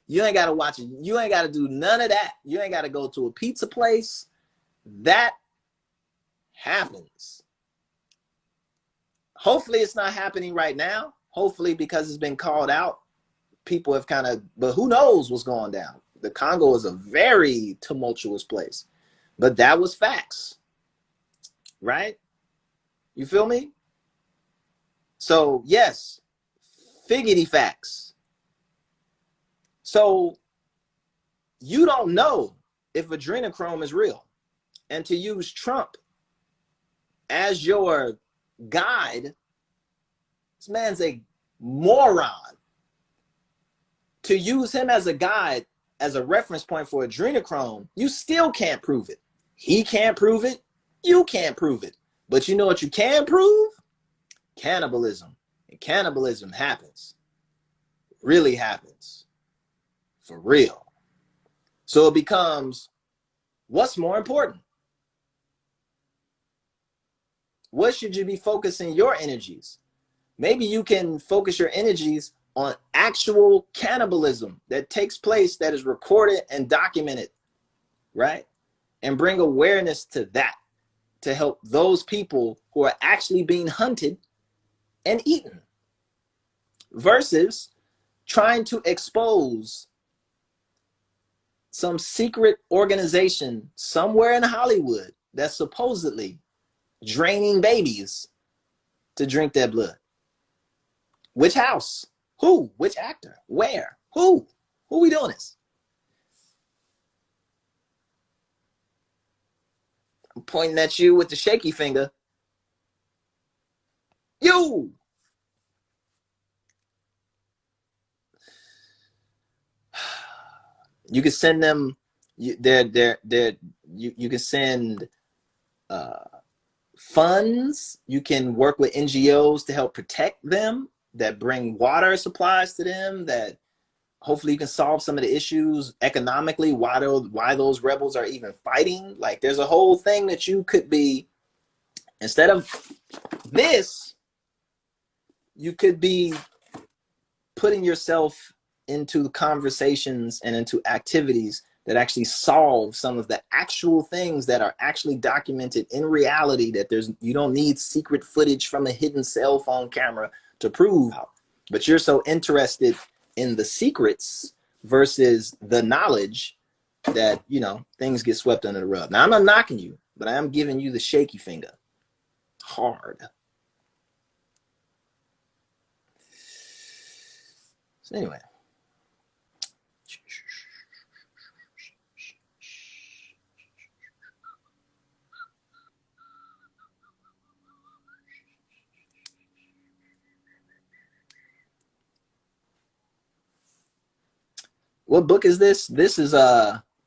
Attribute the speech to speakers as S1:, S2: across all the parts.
S1: You ain't got to watch it. You ain't got to do none of that. You ain't got to go to a pizza place. That happens. Hopefully it's not happening right now. Hopefully, because it's been called out, people have kind of, but who knows what's going down. The Congo is a very tumultuous place. But that was facts, right? You feel me? So yes, figgity facts. So you don't know if adrenochrome is real. And to use Trump as your guide, this man's a moron. To use him as a guide, as a reference point for adrenochrome, you still can't prove it. He can't prove it. You can't prove it. But you know what you can prove? Cannibalism. And cannibalism happens. Really happens. For real. So it becomes, what's more important? What should you be focusing your energies? Maybe you can focus your energies on actual cannibalism that takes place, that is recorded and documented, right? And bring awareness to that, to help those people who are actually being hunted and eaten, versus trying to expose some secret organization somewhere in Hollywood that's supposedly draining babies to drink their blood. Which house? Who? Which actor? Where? Who? Who we doing this? I'm pointing at you with the shaky finger. You! You can send them, you can send funds. You can work with NGOs to help protect them, that bring water supplies to them, that hopefully you can solve some of the issues economically, why those rebels are even fighting. Like, there's a whole thing that you could be, instead of this, you could be putting yourself into conversations and into activities that actually solve some of the actual things that are actually documented in reality, that you don't need secret footage from a hidden cell phone camera to prove. But you're so interested in the secrets versus the knowledge that, you know, things get swept under the rug. Now, I'm not knocking you, but I am giving you the shaky finger. Hard. So anyway. What book is this? This is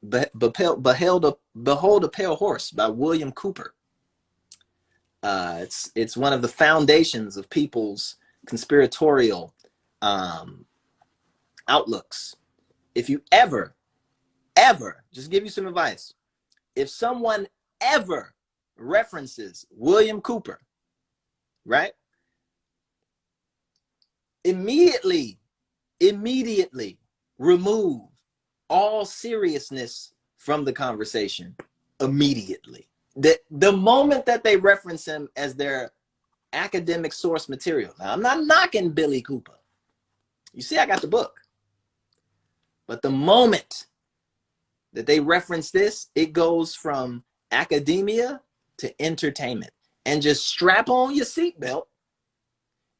S1: Behold a Pale Horse by William Cooper. It's one of the foundations of people's conspiratorial outlooks. If you ever, just give you some advice. If someone ever references William Cooper, right? Immediately remove all seriousness from the conversation. Immediately. The moment that they reference him as their academic source material. Now, I'm not knocking Billy Cooper. You see, I got the book. But the moment that they reference this, it goes from academia to entertainment. And just strap on your seatbelt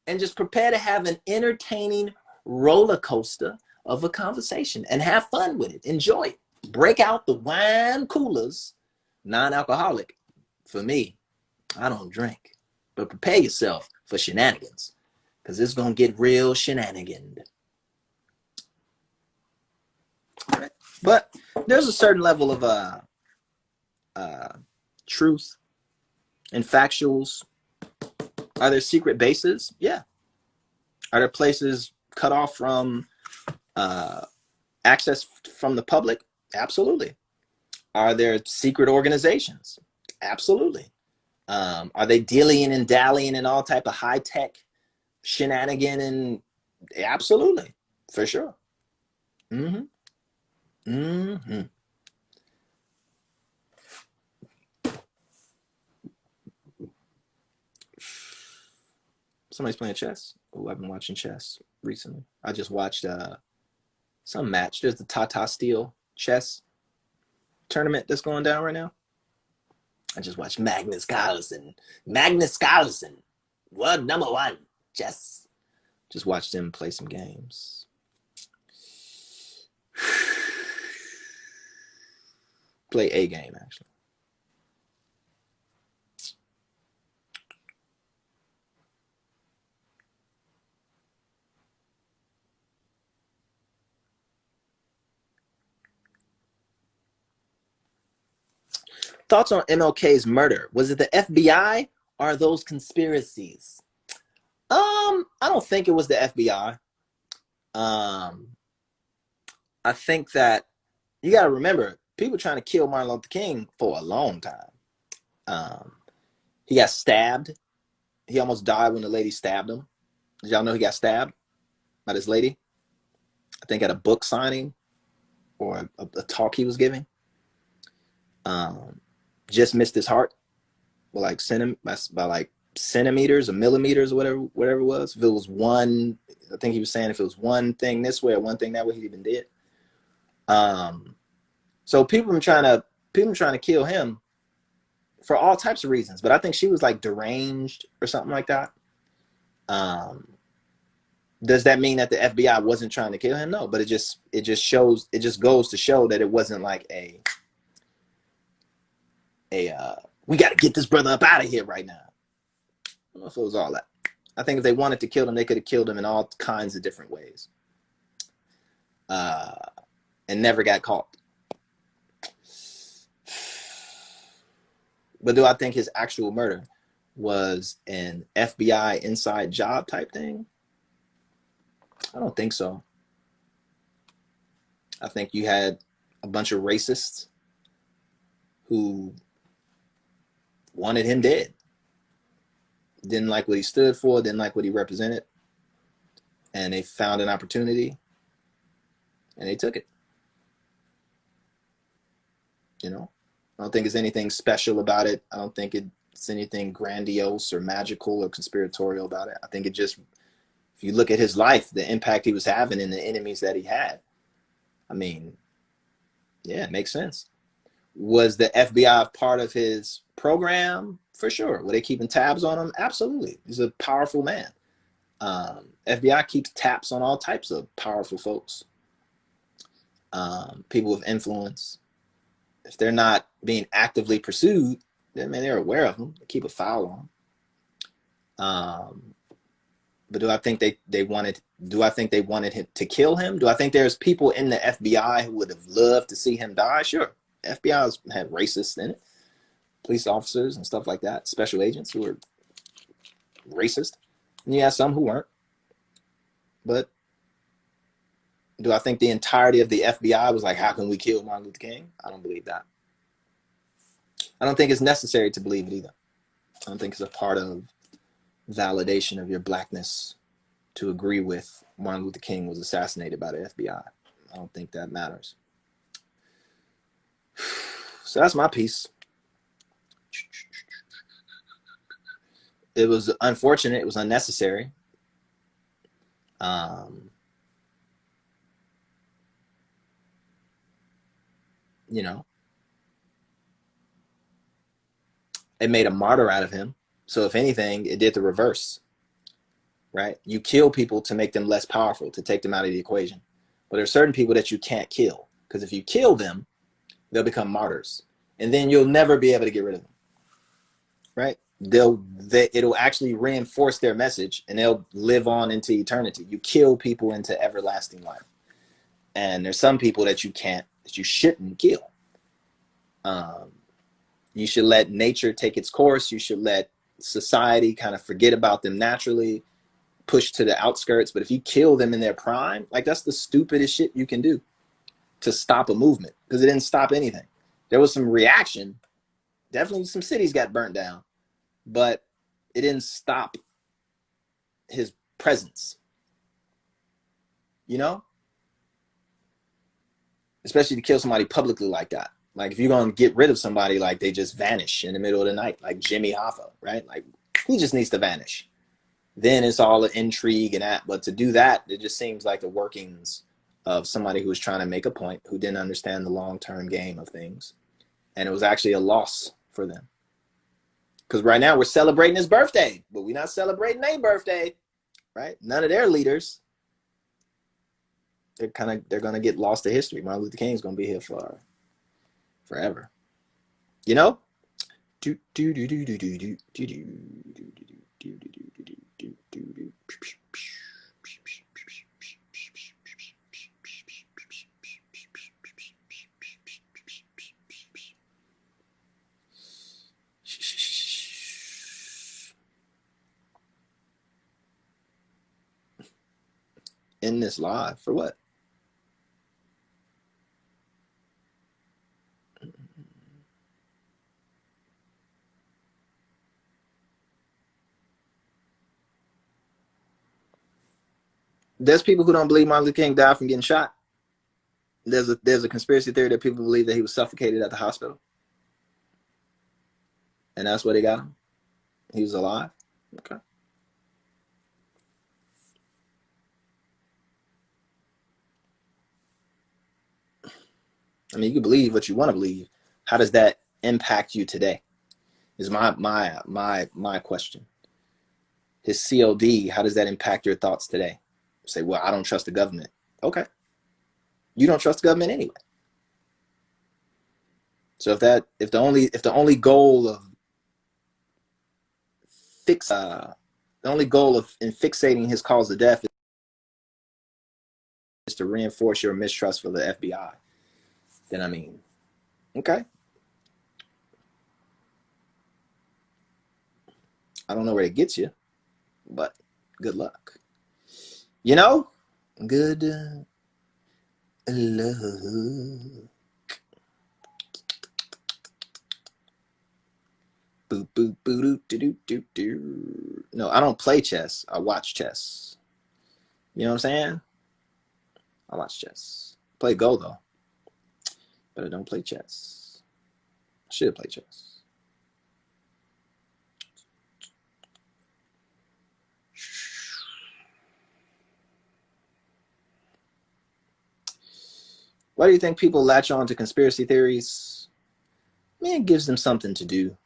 S1: and just prepare to have an entertaining roller coaster of a conversation and have fun with it. Enjoy it. Break out the wine coolers, non-alcoholic. For me, I don't drink. But prepare yourself for shenanigans, because it's going to get real shenanigan. Right. But there's a certain level of truth and factuals. Are there secret bases? Yeah. Are there places cut off from access from the public? Absolutely. Are there secret organizations? Absolutely. Are they dealing and dallying in all type of high-tech shenanigan? And absolutely, for sure. Mm-hmm. Mm-hmm. Somebody's playing chess. Oh, I've been watching chess recently. I just watched some match. There's the Tata Steel chess tournament that's going down right now. I just watched Magnus Carlsen. Magnus Carlsen, world number one chess. Just watched him play some games. Play a game, actually. Thoughts on MLK's murder? Was it the FBI or those conspiracies? I don't think it was the FBI. I think that you got to remember, people trying to kill Martin Luther King for a long time. He got stabbed. He almost died when the lady stabbed him. Did y'all know he got stabbed by this lady? I think at a book signing or a talk he was giving. Just missed his heart by like centimeters or millimeters or whatever it was. If it was one, I think he was saying if it was one thing this way or one thing that way, he even did. So people were trying to kill him for all types of reasons, but I think she was like deranged or something like that. Does that mean that the FBI wasn't trying to kill him? No, but it just goes to show that it wasn't like a we got to get this brother up out of here right now. I don't know if it was all that. I think if they wanted to kill him, they could have killed him in all kinds of different ways, and never got caught. But do I think his actual murder was an FBI inside job type thing? I don't think so. I think you had a bunch of racists who wanted him dead. Didn't like what he stood for, didn't like what he represented. And they found an opportunity and they took it. You know? I don't think there's anything special about it. I don't think it's anything grandiose or magical or conspiratorial about it. I think it just, if you look at his life, the impact he was having and the enemies that he had, I mean, yeah, it makes sense. Was the FBI part of his program? For sure. Were they keeping tabs on him? Absolutely. He's a powerful man. FBI keeps tabs on all types of powerful folks, people with influence. If they're not being actively pursued, then they're aware of them. They keep a file on them. But do I think they wanted? Do I think they wanted him to kill him? Do I think there's people in the FBI who would have loved to see him die? Sure. FBI's had racists in it, police officers and stuff like that, special agents who were racist. And you have some who weren't. But do I think the entirety of the FBI was like, how can we kill Martin Luther King? I don't believe that. I don't think it's necessary to believe it either. I don't think it's a part of validation of your blackness to agree with Martin Luther King was assassinated by the FBI. I don't think that matters. So that's my piece. It was unfortunate. It was unnecessary. You know, it made a martyr out of him. So if anything, it did the reverse, right? You kill people to make them less powerful, to take them out of the equation. But there are certain people that you can't kill, because if you kill them, they'll become martyrs. And then you'll never be able to get rid of them, right? It'll actually reinforce their message and they'll live on into eternity. You kill people into everlasting life. And there's some people that you shouldn't kill. You should let nature take its course. You should let society kind of forget about them naturally, push to the outskirts. But if you kill them in their prime, like that's the stupidest shit you can do to stop a movement, because it didn't stop anything. There was some reaction. Definitely some cities got burnt down, but it didn't stop his presence. You know? especially to kill somebody publicly like that. Like if you're gonna get rid of somebody, like they just vanish in the middle of the night, like Jimmy Hoffa, right? Like he just needs to vanish. Then it's all an intrigue and that. But to do that, it just seems like the workings of somebody who was trying to make a point, who didn't understand the long-term game of things. And it was actually a loss for them. Because right now we're celebrating his birthday, but we're not celebrating their birthday, right? None of their leaders. They're gonna get lost to history. Martin Luther King's gonna be here for forever. You know? In this live for what? There's people who don't believe Martin Luther King died from getting shot. There's a conspiracy theory that people believe that he was suffocated at the hospital, and that's what they got him. He was alive. Okay. I mean, you can believe what you want to believe. How does that impact you today? Is my question. His COD, how does that impact your thoughts today? Say, well, I don't trust the government. Okay. You don't trust the government anyway. So if the only goal of fixating his cause of death is to reinforce your mistrust for the FBI, then I mean, okay. I don't know where it gets you, but good luck. You know, good luck. Boop, boop, boop, doo, doo, doo, doo. No, I don't play chess. I watch chess. You know what I'm saying? I watch chess. Play Go though, but I don't play chess. I should play chess. Why do you think people latch on to conspiracy theories? I mean, it gives them something to do.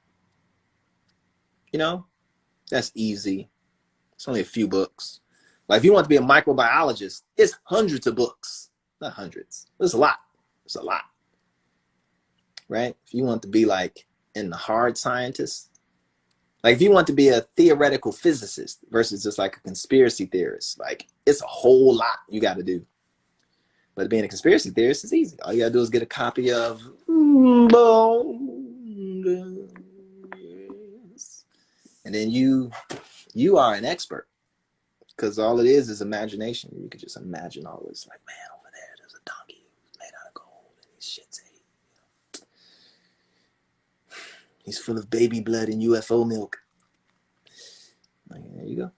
S1: You know, that's easy. It's only a few books. Like if you want to be a microbiologist, it's hundreds of books. Not hundreds. It's a lot. It's a lot. Right? If you want to be like in the hard scientists, like if you want to be a theoretical physicist versus just like a conspiracy theorist, like it's a whole lot you got to do. But being a conspiracy theorist is easy. All you got to do is get a copy of and then you are an expert. Because all it is imagination. You could just imagine all this. Like, man, over there, there's a donkey made out of gold, and his shit's he's full of baby blood and UFO milk. Like, there you go.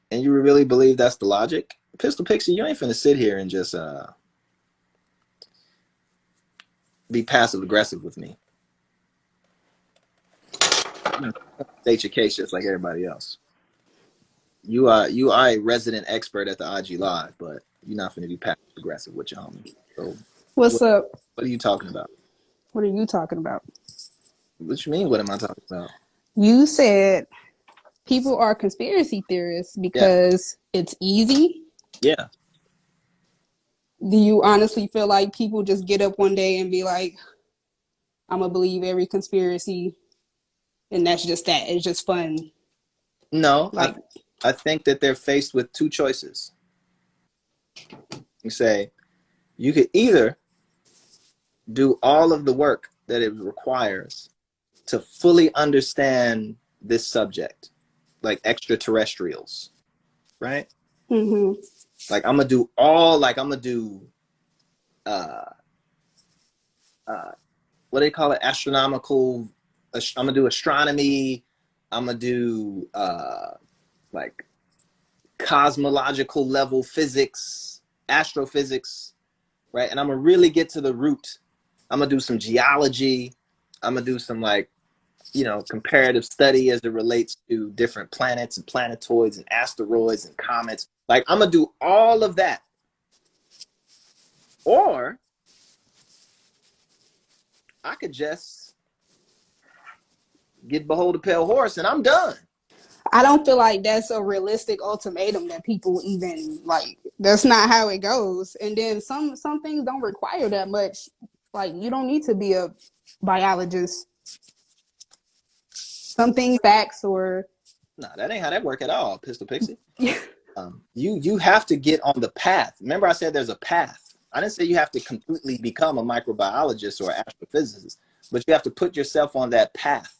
S1: And you really believe that's the logic? Pistol Pixie, you ain't finna sit here and just be passive aggressive with me. State your case just like everybody else. You are a resident expert at the IG Live, but you're not finna be passive aggressive with your homie. So
S2: What's up?
S1: What are you talking about?
S2: What are you talking about?
S1: What you mean? What am I talking about?
S2: You said people are conspiracy theorists
S1: Yeah.
S2: because it's easy.
S1: Yeah.
S2: Do you honestly feel like people just get up one day and be like, I'm going to believe every conspiracy and that's just that? It's just fun.
S1: No,
S2: Like,
S1: I think that they're faced with two choices. You say, you could either do all of the work that it requires to fully understand this subject, like extraterrestrials, right?
S2: mm-hmm.
S1: Like I'm gonna do what do they call it? Astronomical. I'm gonna do astronomy. I'm gonna do like cosmological level physics, astrophysics, right? And I'm gonna really get to the root. I'm gonna do some geology. I'm gonna do some like, you know, comparative study as it relates to different planets and planetoids and asteroids and comets. Like I'm gonna do all of that. Or I could just get behold a pale horse and I'm done.
S2: I don't feel like that's a realistic ultimatum that people even like. That's not how it goes. And then some things don't require that much. Like you don't need to be a biologist. Some things facts or
S1: No, that ain't how that work at all, Pistol Pixie. You have to get on the path. Remember I said there's a path. I didn't say you have to completely become a microbiologist or astrophysicist, but you have to put yourself on that path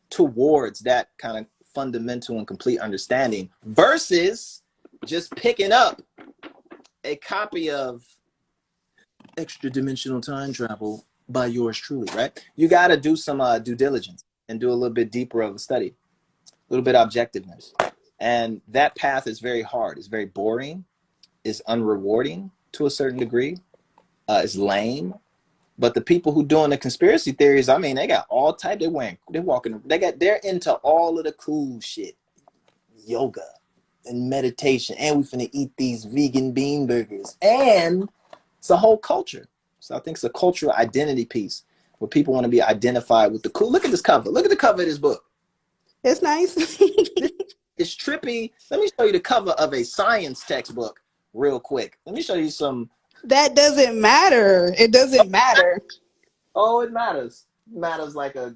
S1: towards that kind of fundamental and complete understanding versus just picking up a copy of Extra Dimensional Time Travel by yours truly, right? You got to do some due diligence and do a little bit deeper of a study, a little bit of objectiveness. And that path is very hard. It's very boring. It's unrewarding to a certain degree. It's lame. But the people who doing the conspiracy theories, I mean, they got all type. They're into all of the cool shit, yoga and meditation, and we finna eat these vegan bean burgers, and it's a whole culture. So I think it's a cultural identity piece where people want to be identified with the cool. Look at this cover. Look at the cover of this book.
S2: it's nice.
S1: It's trippy. Let me show you the cover of a science textbook real quick. Let me show you some.
S2: That doesn't matter. It doesn't matter.
S1: Oh, it matters. It matters like a.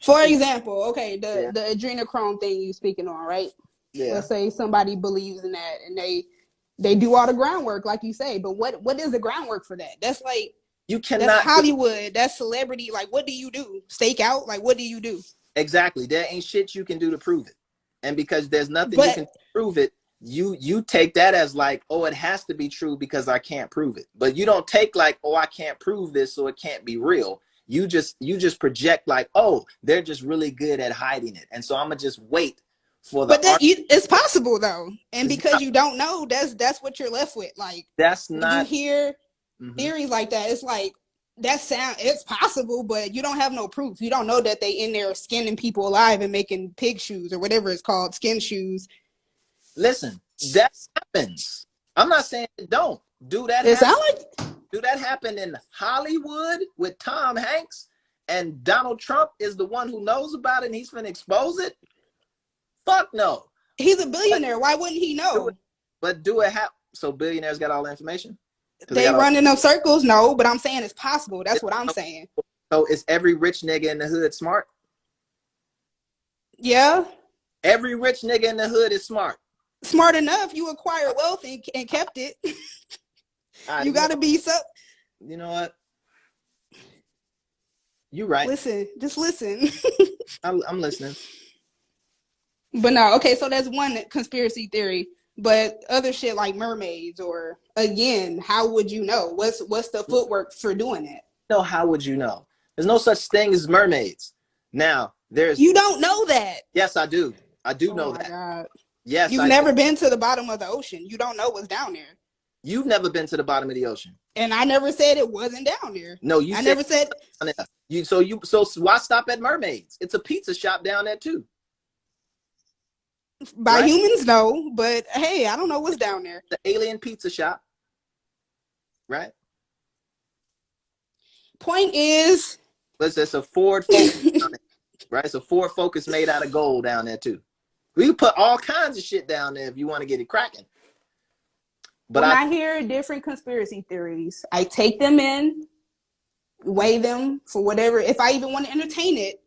S2: For example, okay,
S1: Yeah.
S2: the adrenochrome thing you speaking on, right?
S1: Yeah.
S2: Let's say somebody believes in that and they do all the groundwork, like you say, but what is the groundwork for that? That's like
S1: You cannot.
S2: that's Hollywood. That's celebrity. Like, what do you do? Stake out? Like, what do you do?
S1: Exactly. There ain't shit you can do to prove it. And because there's nothing you
S2: But
S1: can prove it, you take that as like, oh, it has to be true because I can't prove it. But you don't take like, oh, I can't prove this, so it can't be real. You just project like, oh, they're just really good at hiding it. And so I'm gonna just wait for the
S2: but
S1: art.
S2: it's possible though, and
S1: It's
S2: because
S1: not,
S2: you don't know, that's what you're left with. Like
S1: that's
S2: when you
S1: not.
S2: hear
S1: Mhm.
S2: theories like that, it's like it's possible, but you don't have no proof. You don't know that they in there skinning people alive and making pig shoes or whatever it's called, skin shoes.
S1: Listen, that happens. I'm not saying it don't. Do that
S2: It
S1: happen?
S2: sounds like
S1: Do that happen in Hollywood with Tom Hanks and Donald Trump is the one who knows about it and he's gonna expose it? Fuck no.
S2: he's a
S1: But
S2: billionaire. Why wouldn't he
S1: do it.
S2: know?
S1: But do it happen? So billionaires got all the information because they
S2: They
S1: got all.
S2: run in them circles, no, but I'm saying it's possible. That's what I'm saying.
S1: So is every rich nigga in the hood smart?
S2: Yeah,
S1: Every rich nigga in the hood is smart.
S2: smart enough. You acquire wealth and kept it.
S1: Right,
S2: You got to be so.
S1: You know what? You right.
S2: Listen, just listen.
S1: I'm listening.
S2: But no, okay, so that's one conspiracy theory. But other shit like mermaids or again, how would you know? What's the footwork for doing that?
S1: No, how would you know? There's no such thing as mermaids. Now, there's.
S2: You don't know that.
S1: Yes, I do. I do
S2: Oh
S1: know
S2: my
S1: that.
S2: God.
S1: Yes,
S2: You've
S1: I do.
S2: never been to the bottom of the ocean. You don't know what's down there.
S1: You've never been to the bottom of the ocean.
S2: And I never said it wasn't down there.
S1: No, you
S2: I
S1: said
S2: never said
S1: down there. So why stop at mermaids? It's a pizza shop down there too.
S2: by
S1: Right?
S2: humans, no. But hey, I don't know what's down there.
S1: The alien pizza shop. Right?
S2: Point is,
S1: It's a Ford Focus down there, right? It's a Ford Focus made out of gold down there too. We can put all kinds of shit down there if you want to get it cracking. But
S2: when I hear different conspiracy theories, I take them in, weigh them for whatever, if I even want to entertain it,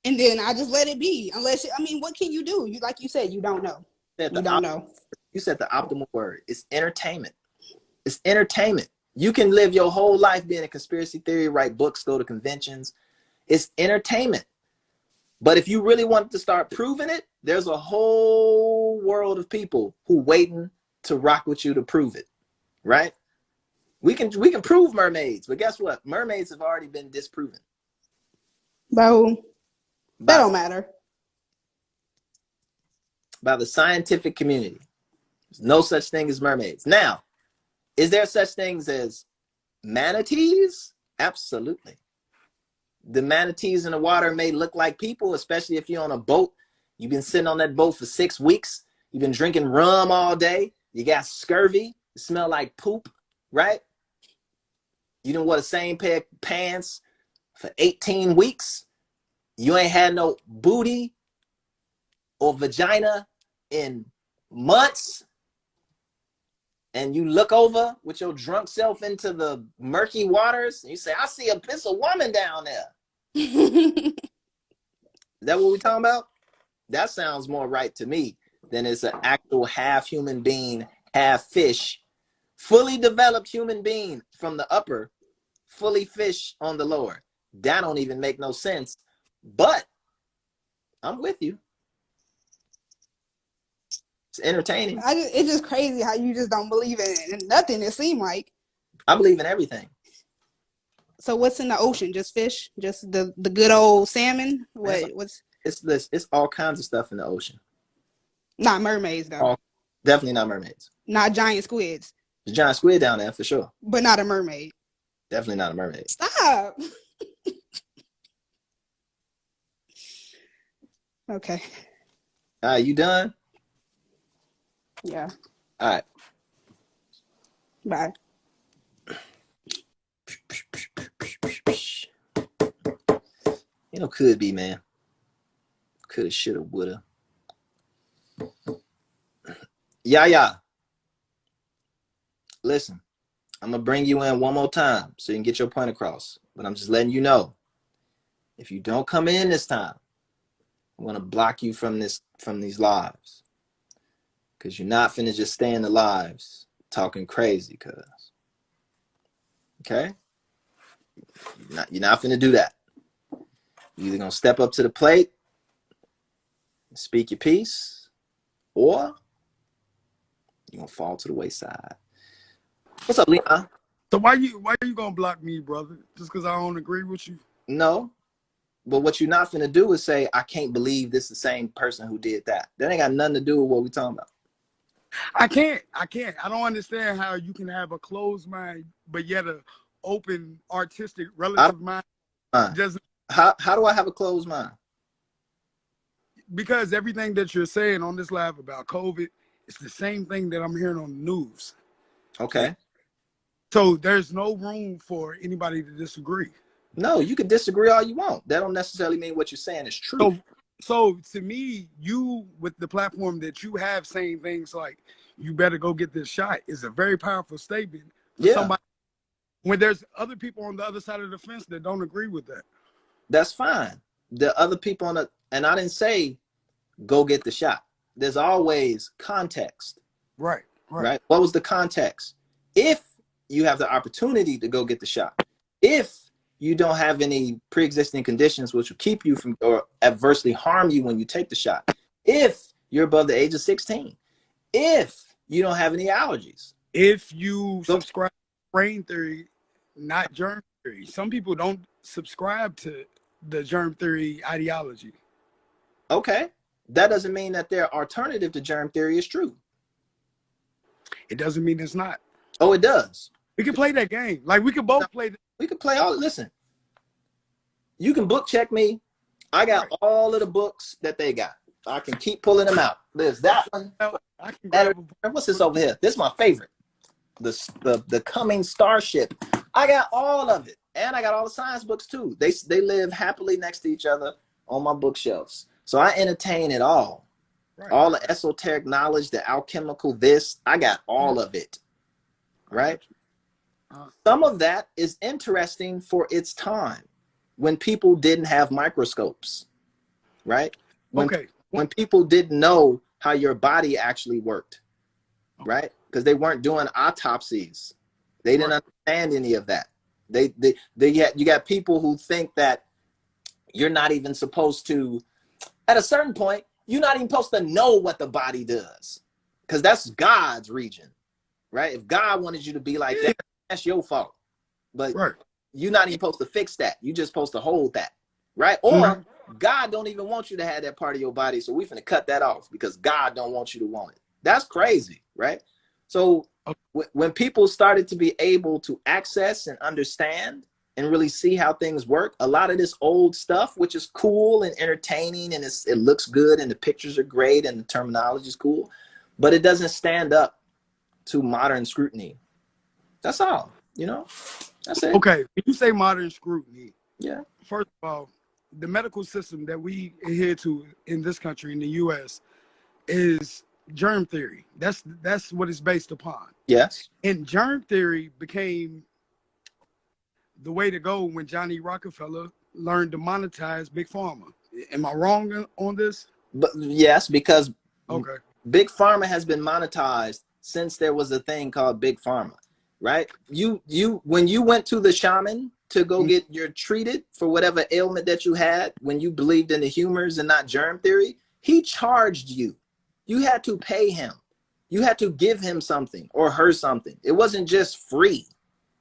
S2: and then I just let it be. Unless, I mean, what can you do? You like you said, you don't know. You don't know.
S1: You said the optimal word. It's entertainment. It's entertainment. You can live your whole life being a conspiracy theory, write books, go to conventions. It's entertainment. But if you really want to start proving it, there's a whole world of people who waiting to rock with you to prove it, right? We can prove mermaids, but guess what? Mermaids have already been disproven.
S2: Bro, that don't matter.
S1: By the scientific community. There's no such thing as mermaids. Now, is there such things as manatees? Absolutely. The manatees in the water may look like people, especially if you're on a boat. You've been sitting on that boat for 6 weeks. You've been drinking rum all day. You got scurvy. You smell like poop, right? You done wore the same pair of pants for 18 weeks. You ain't had no booty or vagina in months. And you look over with your drunk self into the murky waters, and you say, I see a piece of woman down there. Is that what we're talking about? That sounds more right to me than it's an actual half human being, half fish, fully developed human being from the upper, fully fish on the lower. That don't even make no sense. But I'm with you. It's entertaining.
S2: It's just crazy how you just don't believe in nothing, it seemed like.
S1: I believe in everything.
S2: So what's in the ocean? Just fish? Just the good old salmon? What's
S1: it's all kinds of stuff in the ocean.
S2: Not mermaids though.
S1: Definitely not mermaids.
S2: Not giant squids.
S1: There's a giant squid down there for sure.
S2: But not a mermaid.
S1: Definitely not a mermaid.
S2: Stop. Okay.
S1: All right, you done?
S2: Yeah.
S1: All right.
S2: Bye.
S1: You know, could be, man. Coulda, shoulda, woulda. Yeah. Listen, I'm gonna bring you in one more time so you can get your point across. But I'm just letting you know, if you don't come in this time, I'm gonna block you from these lives. Cause you're not finna just stay in the lives talking crazy, cuz. Okay? You're not finna do that. You're either gonna step up to the plate, speak your piece, or you're gonna fall to the wayside. What's up, Leon?
S3: So why you gonna block me, brother? Just because I don't agree with you?
S1: No. But what you're not finna do is say, I can't believe this is the same person who did that. That ain't got nothing to do with what we're talking about.
S3: I can't. I don't understand how you can have a closed mind, but yet a open, artistic, relative mind. Just
S1: how do I have a closed mind?
S3: Because everything that you're saying on this live about COVID, it's the same thing that I'm hearing on the news.
S1: Okay.
S3: So there's no room for anybody to disagree.
S1: No, you can disagree all you want. That don't necessarily mean what you're saying is true.
S3: So to me, you with the platform that you have saying things like, you better go get this shot is a very powerful statement for somebody when there's other people on the other side of the fence that don't agree with that.
S1: That's fine. The other people and I didn't say go get the shot. There's always context.
S3: Right.
S1: What was the context? If you have the opportunity to go get the shot, if you don't have any pre-existing conditions which will keep you from or adversely harm you when you take the shot, if you're above the age of 16, if you don't have any allergies,
S3: if you subscribe to brain theory, not germ theory. Some people don't subscribe to the germ theory ideology.
S1: Okay, that doesn't mean that their alternative to germ theory is true.
S3: It doesn't mean it's not.
S1: Oh, it does.
S3: We can play that game. Like we can both play.
S1: We can play all. Listen, you can book check me. I got all of the books that they got. I can keep pulling them out. There's that one.
S3: I can grab
S1: what's this over here? This is my favorite. The coming starship. I got all of it, and I got all the science books too. They live happily next to each other on my bookshelves. So I entertain it all. Right. All the esoteric knowledge, the alchemical this, I got all of it. Right? Some of that is interesting for its time when people didn't have microscopes. Right? When people didn't know how your body actually worked. Right? Because they weren't doing autopsies. They didn't understand any of that. You got people who think that you're not even supposed to, at a certain point, you're not even supposed to know what the body does. Because that's God's region. Right? If God wanted you to be like that, that's your fault. But
S3: right.
S1: you're not even supposed to fix that. You're just supposed to hold that, right? Or God don't even want you to have that part of your body, so we finna cut that off because God don't want you to want it. That's crazy, right? So when people started to be able to access and understand and really see how things work, a lot of this old stuff, which is cool and entertaining and it looks good and the pictures are great and the terminology is cool, but it doesn't stand up to modern scrutiny. That's all, you know? That's it.
S3: Okay, when you say modern scrutiny,
S1: yeah.
S3: First of all, the medical system that we adhere to in this country, in the U.S., is germ theory. That's what it's based upon.
S1: Yes.
S3: And germ theory became the way to go when Johnny Rockefeller learned to monetize Big Pharma. Am I wrong on this?
S1: But yes, because
S3: okay,
S1: Big Pharma has been monetized since there was a thing called Big Pharma, right? When you went to the shaman to go get your treated for whatever ailment that you had, when you believed in the humors and not germ theory, he charged you. You had to pay him. You had to give him something or her something. It wasn't just free.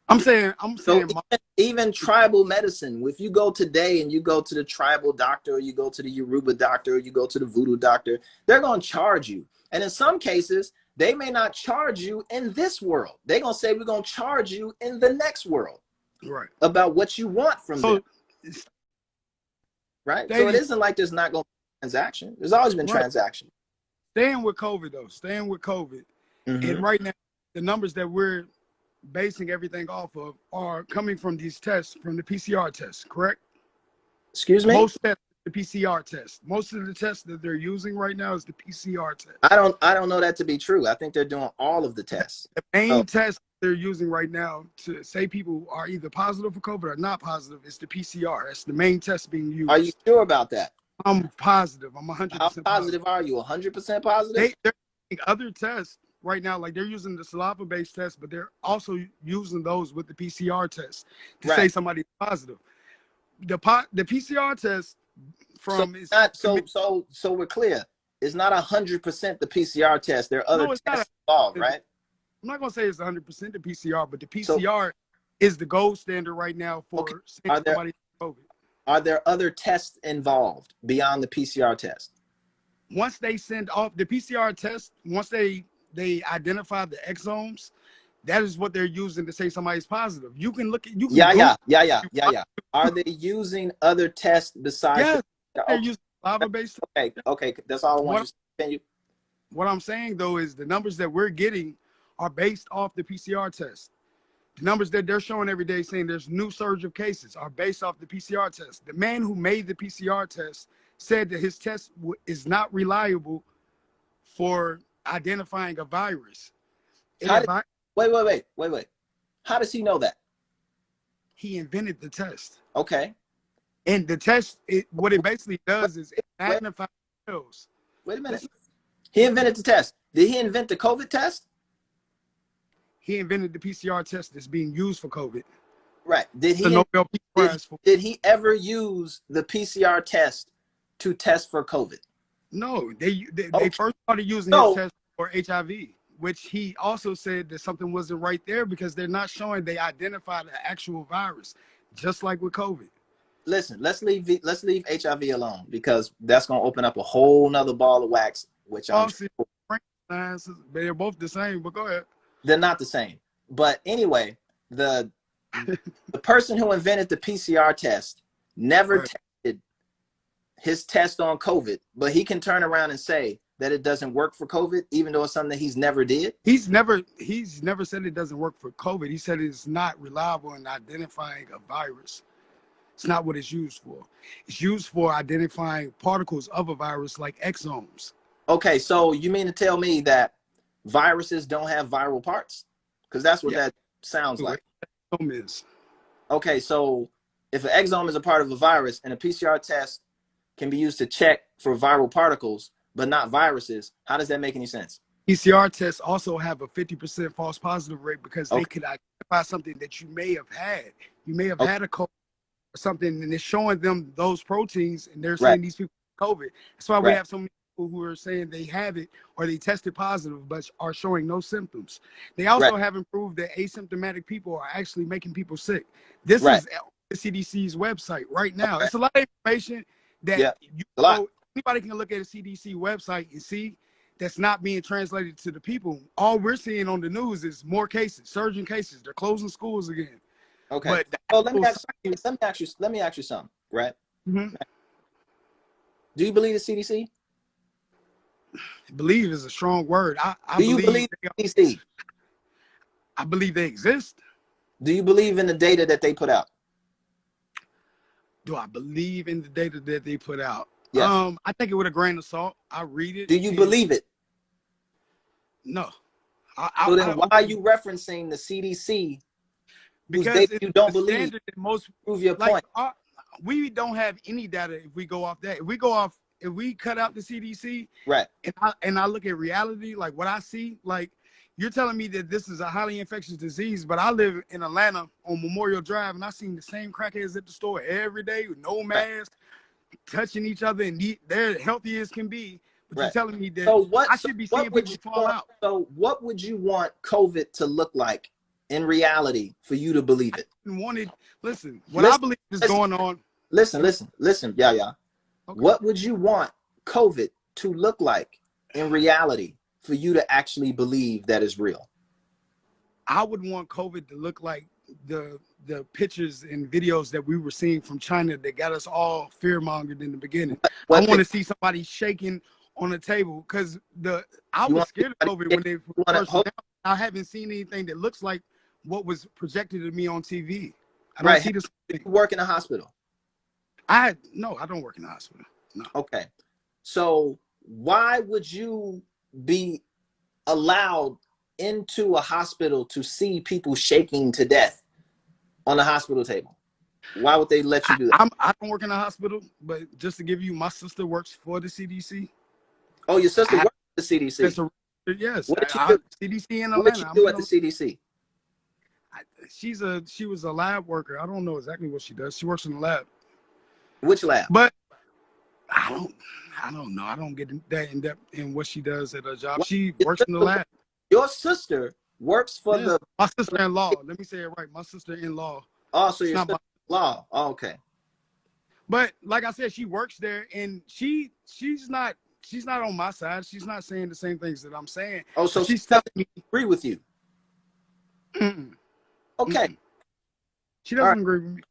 S3: I'm saying
S1: so even tribal medicine, if you go today and you go to the tribal doctor or you go to the Yoruba doctor or you go to the voodoo doctor, they're going to charge you. And in some cases, they may not charge you in this world. They're going to say, we're going to charge you in the next world.
S3: Right.
S1: About what you want from them. Right. So it isn't like there's not going to be transaction. There's always been transaction.
S3: Staying with COVID though, and right now, the numbers that we're basing everything off of are coming from these tests, from the PCR tests, correct?
S1: Excuse me?
S3: Most tests, the PCR test. Most of the tests that they're using right now is the PCR test.
S1: I don't know that to be true. I think they're doing all of the tests.
S3: The main test they're using right now to say people are either positive for COVID or not positive is the PCR. That's the main test being used.
S1: Are you sure about that?
S3: I'm positive. I'm 100%
S1: How positive are you? 100% positive?
S3: They're using other tests right now, like they're using the saliva-based test, but they're also using those with the PCR test to say somebody's positive. The PCR test from
S1: so we're clear. It's not 100% the PCR test. There are other tests involved, right?
S3: I'm not gonna say it's 100% the PCR, but the PCR is the gold standard right now for saying somebody COVID.
S1: Are there other tests involved beyond the PCR test?
S3: Once they send off the PCR test, once they identify the exomes, that is what they're using to say somebody's positive. You can look at
S1: Yeah. Are they using other tests besides?
S3: Yes, they're using saliva-based.
S1: Okay. That's all I want you to continue.
S3: What I'm saying though is the numbers that we're getting are based off the PCR test. The numbers that they're showing every day saying there's new surge of cases are based off the PCR test. The man who made the PCR test said that his test is not reliable for identifying a virus.
S1: Wait. How does he know that?
S3: He invented the test.
S1: Okay.
S3: And the test, what it basically does is it magnifies cells.
S1: Wait a minute. He invented the test. Did he invent the COVID test?
S3: He invented the PCR test that's being used for COVID.
S1: Right. Did he ever use the PCR test to test for COVID?
S3: No, they first started using his test for HIV, which he also said that something wasn't right there because they're not showing they identified the actual virus, just like with COVID.
S1: Listen, let's leave HIV alone because that's going to open up a whole nother ball of wax, which
S3: they're both the same, but go ahead.
S1: They're not the same. But anyway, the person who invented the PCR test never tested his test on COVID, but he can turn around and say that it doesn't work for COVID, even though it's something that he's never did.
S3: He's never said it doesn't work for COVID. He said it's not reliable in identifying a virus. It's not what it's used for. It's used for identifying particles of a virus like exomes.
S1: Okay, so you mean to tell me that viruses don't have viral parts? Because that's what that sounds like.
S3: Exome is.
S1: Okay, so if an exome is a part of a virus and a PCR test can be used to check for viral particles, but not viruses, how does that make any sense?
S3: PCR tests also have a 50% false positive rate because they could identify something that you may have had. You may have had a COVID or something, and it's showing them those proteins, and they're saying these people have COVID. That's why we have so many people who are saying they have it or they tested positive but are showing no symptoms. They also haven't proved that asymptomatic people are actually making people sick. This is the CDC's website right now. It's a lot of information that anybody can look at a CDC website and see that's not being translated to the people. All we're seeing on the news is more cases, surging cases. They're closing schools again.
S1: Okay.
S3: But
S1: well, let me ask you something, right?
S3: Mm-hmm.
S1: Do you believe the CDC?
S3: Believe is a strong word. I
S1: Do you believe the CDC?
S3: I believe they exist.
S1: Do you believe in the data that they put out?
S3: Do I believe in the data that they put out?
S1: Yes.
S3: I think it with a grain of salt. I read it.
S1: Do you believe it?
S3: No.
S1: So then why are you referencing the CDC?
S3: Because
S1: you don't believe.
S3: Most
S1: prove your point.
S3: We don't have any data if we go off that. If we cut out the CDC,
S1: right?
S3: And I look at reality, like what I see, like you're telling me that this is a highly infectious disease, but I live in Atlanta on Memorial Drive, and I seen the same crackheads at the store every day with no mask, touching each other, and they're healthy as can be. But you're telling me that I should be seeing people fall out.
S1: So what would you want COVID to look like in reality for you to believe it?
S3: I believe is going on.
S1: Listen, yeah. Okay. What would you want COVID to look like in reality for you to actually believe that is real?
S3: I would want COVID to look like the pictures and videos that we were seeing from China that got us all fear-mongered in the beginning. I want to see somebody shaking on the table because I was scared of COVID when they first announced. I haven't seen anything that looks like what was projected to me on TV. I don't see this.
S1: You work in a hospital?
S3: No, I don't work in a hospital. No.
S1: Okay. So why would you be allowed into a hospital to see people shaking to death on the hospital table? Why would they let you do that?
S3: I don't work in a hospital, but just to give you, my sister works for the CDC.
S1: Oh, your sister works for the CDC?
S3: Yes.
S1: What did you do?
S3: CDC in Atlanta.
S1: What did you do at the CDC?
S3: She was a lab worker. I don't know exactly what she does. She works in the lab.
S1: Which lab?
S3: But I don't know. I don't get that in depth in what she does at her job. She works in the lab.
S1: Your sister works for
S3: my sister-in-law. Let me say it right. My sister-in-law.
S1: Oh, so your sister-in-law. Oh, okay.
S3: But like I said, she works there, and she's not on my side. She's not saying the same things that I'm saying.
S1: Oh, so she's telling me to agree with you. Okay.
S3: She doesn't agree with me.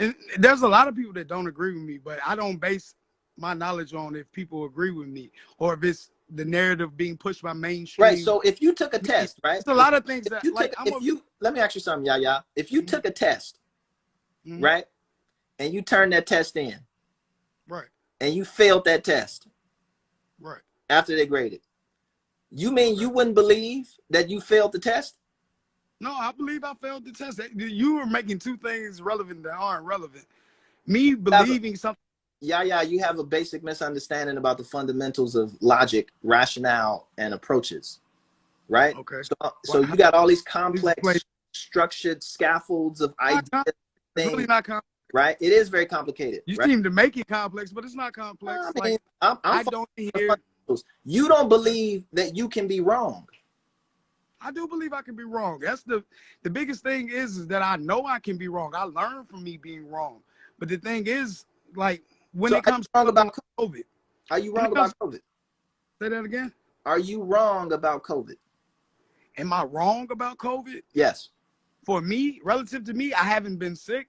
S3: And there's a lot of people that don't agree with me, but I don't base my knowledge on if people agree with me or if it's the narrative being pushed by mainstream.
S1: Right. So if you took a test, right?
S3: It's a lot of things that
S1: let me ask you something, Yaya. If you took a test, right, and you turned that test in,
S3: right,
S1: and you failed that test,
S3: right,
S1: after they graded, you mean you wouldn't believe that you failed the test?
S3: No, I believe I failed the test. You were making two things relevant that aren't relevant. Me believing something.
S1: Yeah, you have a basic misunderstanding about the fundamentals of logic, rationale, and approaches, right?
S3: Okay.
S1: So you got all these complex, structured scaffolds of ideas.
S3: It's really not complex.
S1: Right? It is very complicated.
S3: You seem to make it complex, but it's not complex. I don't hear.
S1: You don't believe that you can be wrong.
S3: I do believe I can be wrong. That's the biggest thing is that I know I can be wrong. I learned from me being wrong. But the thing is, like, when it comes to COVID.
S1: Are you wrong about COVID?
S3: Say that again?
S1: Are you wrong about COVID?
S3: Am I wrong about COVID?
S1: Yes.
S3: For me, relative to me, I haven't been sick.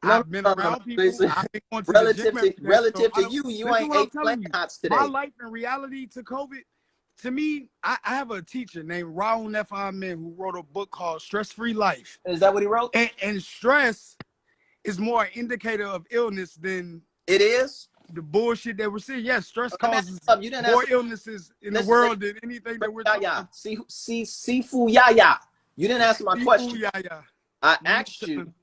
S3: I've been around people. I've been going to
S1: relative to you, you ain't ate plant hots today.
S3: My life in reality to COVID, to me, I have a teacher named Raul Neff-Amen who wrote a book called Stress-Free Life.
S1: Is that what he wrote?
S3: And stress is more an indicator of illness than
S1: it is
S3: the bullshit that we're seeing. Yes, stress causes more illnesses in the world than anything that we're talking about.
S1: Sifu Yaya. You didn't answer my question. I asked you,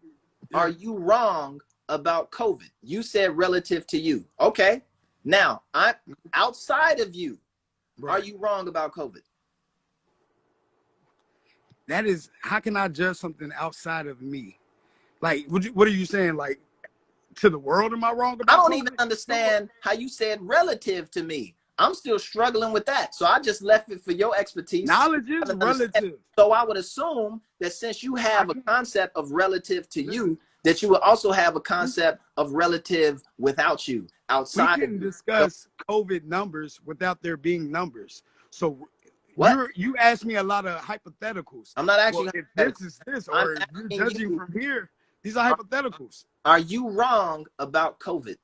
S1: are you wrong about COVID? You said relative to you. Okay. Now, I'm outside of you. Right. Are you wrong about COVID?
S3: That is, how can I judge something outside of me? Like, what are you saying? Like, to the world, am I wrong about
S1: I don't
S3: COVID?
S1: even understand how you said relative to me. I'm still struggling with that. So I just left it for your expertise.
S3: Knowledge is relative.
S1: So I would assume that since you have a concept of relative to you, that you will also have a concept of relative without you, outside.
S3: We can discuss COVID numbers without there being numbers. So
S1: what?
S3: you asked me a lot of hypotheticals.
S1: I'm not asking
S3: if this is this, or if you're judging from here, these are hypotheticals.
S1: Are you wrong about COVID?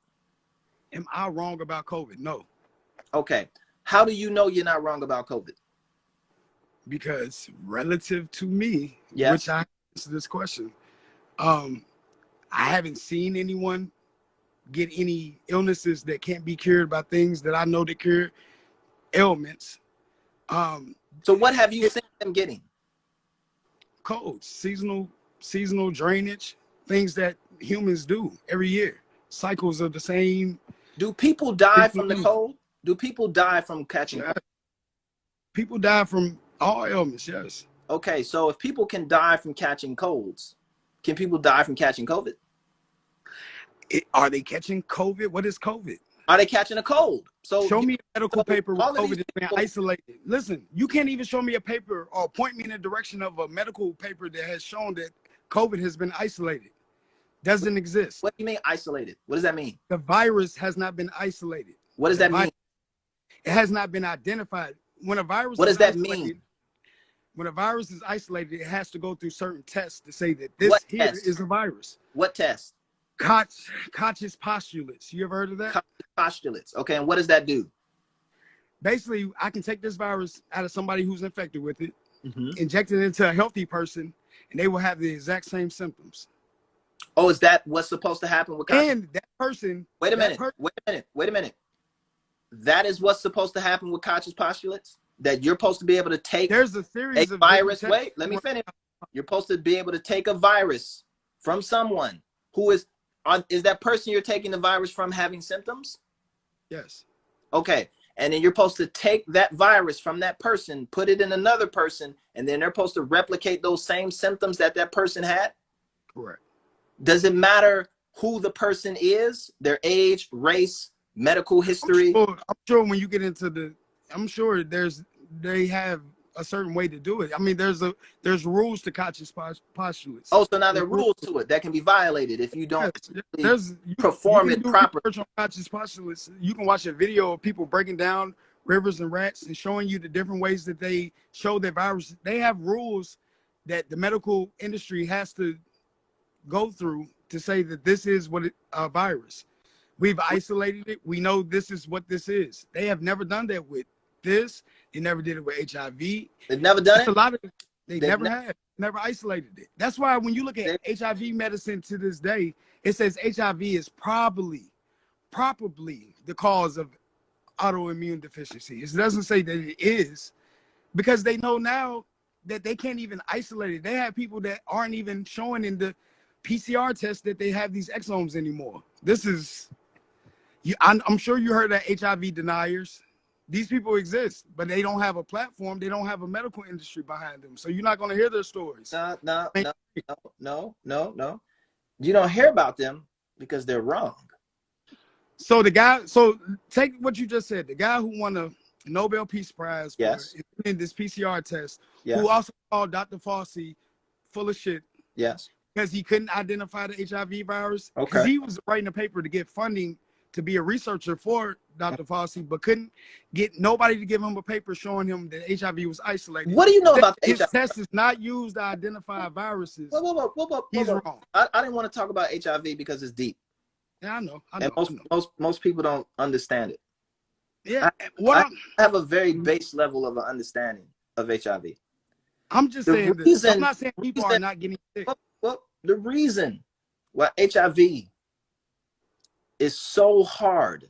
S3: Am I wrong about COVID? No.
S1: Okay. How do you know you're not wrong about COVID?
S3: Because relative to me,
S1: yes.
S3: which I answer this question, I haven't seen anyone get any illnesses that can't be cured by things that I know that cure ailments.
S1: So what have you seen them getting?
S3: Colds, seasonal drainage, things that humans do every year. Cycles of the same.
S1: Do people die from the cold? Do people die from catching cold?
S3: People die from all ailments, yes.
S1: Okay, so if people can die from catching colds, can people die from catching COVID?
S3: Are they catching COVID? What is COVID?
S1: Are they catching a cold? So
S3: show me a medical paper where COVID has been isolated. Listen, you can't even show me a paper or point me in the direction of a medical paper that has shown that COVID has been isolated. Doesn't exist.
S1: What do you mean isolated? What does that mean?
S3: The virus has not been isolated.
S1: What does that mean?
S3: It has not been identified. When a virus
S1: what does that mean?
S3: When a virus is isolated, it has to go through certain tests to say that this is a virus.
S1: What test?
S3: Koch's postulates. You ever heard of that?
S1: Postulates. Okay, and what does that do?
S3: Basically, I can take this virus out of somebody who's infected with it, inject it into a healthy person, and they will have the exact same symptoms.
S1: Oh, is that what's supposed to happen with Koch?
S3: And that person.
S1: Wait a minute. That is what's supposed to happen with Koch's postulates? That you're supposed to be able to take
S3: There's a series of
S1: virus. Wait, let me finish. You're supposed to be able to take a virus from someone who is that person you're taking the virus from having symptoms?
S3: Yes.
S1: Okay. And then you're supposed to take that virus from that person, put it in another person, and then they're supposed to replicate those same symptoms that that person had?
S3: Correct.
S1: Does it matter who the person is, their age, race, medical history?
S3: I'm sure when you get into I'm sure they have a certain way to do it. I mean, there's rules to Koch's postulates.
S1: Oh, so now there are rules to it that can be violated if you don't
S3: perform
S1: it properly.
S3: On Koch's postulates, you can watch a video of people breaking down rivers and rats and showing you the different ways that they show their virus. They have rules that the medical industry has to go through to say that this is what a virus. We've isolated it. We know this is what this is. They have never done that with this. They never did it with HIV.
S1: They've never done it?
S3: A lot of they never have. Never isolated it. That's why when you look at HIV medicine to this day, it says HIV is probably the cause of autoimmune deficiency. It doesn't say that it is, because they know now that they can't even isolate it. They have people that aren't even showing in the PCR test that they have these exomes anymore. This is, I'm sure you heard of HIV deniers. These people exist, but they don't have a platform. They don't have a medical industry behind them. So you're not going to hear their stories.
S1: No. You don't hear about them because they're wrong.
S3: So take what you just said. The guy who won a Nobel Peace Prize in this PCR test, who also called Dr. Fauci full of shit.
S1: Yes.
S3: Because he couldn't identify the HIV virus. Because he was writing a paper to get funding to be a researcher for Dr. Fauci, but couldn't get nobody to give him a paper showing him that HIV was isolated.
S1: What do you know about the
S3: his test is not used to identify viruses. He's wrong.
S1: I didn't want to talk about HIV because it's deep.
S3: Yeah, I know.
S1: And most people don't understand it.
S3: Yeah,
S1: I have a very base level of an understanding of HIV.
S3: I'm just saying this. I'm not saying people are not getting sick.
S1: Well, the reason why HIV is so hard